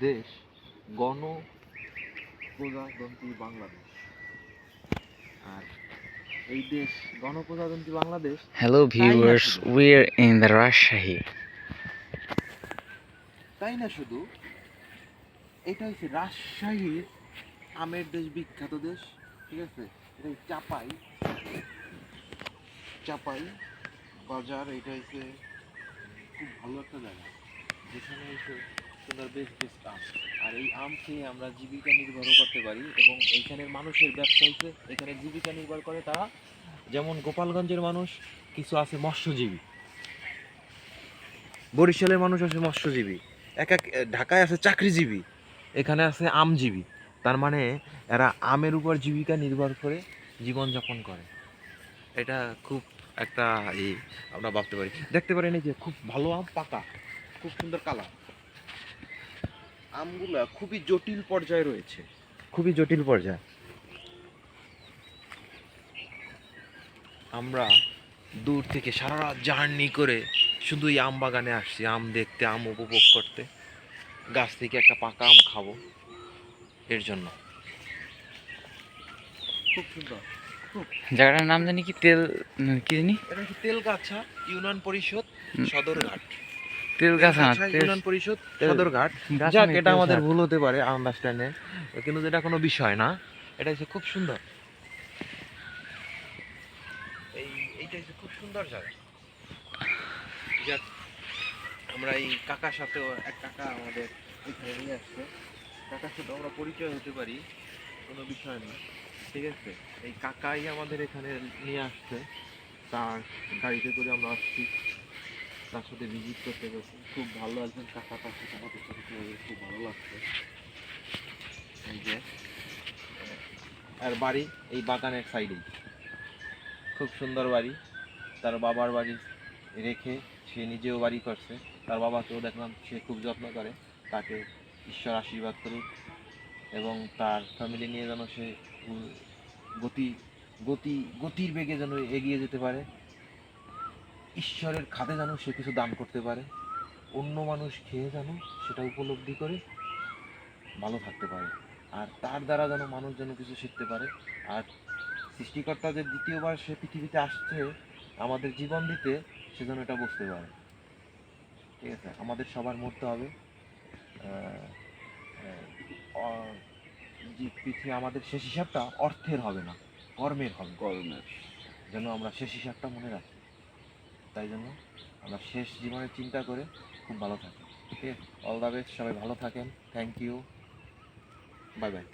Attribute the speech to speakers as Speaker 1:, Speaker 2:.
Speaker 1: দেশ গণপ্রজাতন্ত্রী বাংলাদেশ। আর এই দেশ গণপ্রজাতন্ত্রী Bangladesh.
Speaker 2: Hello viewers, we're in the Rajshahi.
Speaker 1: তাই না শুধু, এটা হচ্ছে রাজশাহীর আমের দেশ, বিখ্যাত দেশ। ঠিক আছে, এটা চাপাই বাজার। এটা হচ্ছে খুব ভালো একটা জায়গা, যেখানে হচ্ছে সুন্দর বেশ বেশ আম। আর এই আম খেয়ে আমরা জীবিকা নির্বাহ করতে পারি, এবং এইখানের মানুষের ব্যবসা হচ্ছে এখানে জীবিকা নির্ভর করে তারা। যেমন গোপালগঞ্জের মানুষ কিছু আছে মৎস্যজীবী, বরিশালের মানুষ আছে মৎস্যজীবী, ঢাকায় আছে চাকরিজীবী, এখানে আছে আমজীবী। তার মানে এরা আমের উপর জীবিকা নির্ভর করে জীবনযাপন করে। এটা খুব একটা আমরা ভাবতে পারি। দেখতে পারেন এই যে খুব ভালো আম, পাকা, খুব সুন্দর কালার। আমগুলা খুবই জটিল পর্যায়ে রয়েছে, খুবই জটিল পর্যায়ে। আমরা দূর থেকে সারা রাত জার্নি করে শুধু এই আম বাগানে আসছি, আম দেখতে, আম উপভোগ করতে, গাছ থেকে একটা পাকা আম খাবো, এর জন্য। খুব সুন্দর।
Speaker 2: জায়গাটার নাম জানি কি কি জানি,
Speaker 1: এটা হচ্ছে তেলগাছা ইউনিয়ন পরিষদ সদরঘাট।
Speaker 2: তেলগাছা
Speaker 1: ইউনিয়ন পরিষদ সদরঘাট। যাক, এটা আমাদের ভুল হতে পারে আন্ডারস্ট্যান্ডে, কিন্তু এটা কোনো বিষয় না। এটা হচ্ছে খুব সুন্দর, এইটা হচ্ছে খুব সুন্দর জায়গা। যাক, আমরা এই কাকার সাথেও, এক কাকা আমাদের এখানে নিয়ে আসছে, কাকার সাথে আমরা পরিচয় হতে পারি, কোনো বিষয় না। ঠিক আছে, এই কাকাই আমাদের এখানে নিয়ে আসছে, তার গাড়িতে করে আমরা আসছি, তার সাথে ভিজিট করতে গেছি। খুব ভালো একজন কাকা, তার সাথে আমাদের সাথে খুব ভালো লাগছে। এই যে আর বাড়ি এই বাগানের সাইডেই, খুব সুন্দর বাড়ি। তার বাবার বাড়ি রেখে সে নিজেও বাড়ি করছে। তার বাবাকেও দেখলাম সে খুব যত্ন করে, তাকে ঈশ্বর আশীর্বাদ করুক, এবং তার ফ্যামিলি নিয়ে যেন সে গতির বেগে যেন এগিয়ে যেতে পারে, ঈশ্বরের খাতে যেন সে কিছু দান করতে পারে, অন্য মানুষ খেয়ে যেন সেটা উপলব্ধি করে ভালো থাকতে পারে, আর তার দ্বারা যেন মানুষ যেন কিছু শিখতে পারে। আর সৃষ্টিকর্তা যে দ্বিতীয়বার সে পৃথিবীতে আসছে আমাদের জীবন দিতে, সে যেন এটা বুঝতে পারে। ঠিক আছে, আমাদের সবার মরতে হবে। যে পৃথিবী, আমাদের শেষ হিসাবটা অর্থের হবে না, কর্মের হবে, যেন আমরা শেষ হিসাবটা মনে রাখি। তাই জন্য আমরা শেষ জীবনের চিন্তা করে খুব ভালো থাকি। ঠিক আছে, অল দ্য বেস্ট, সবাই ভালো থাকেন। Thank you, bye by.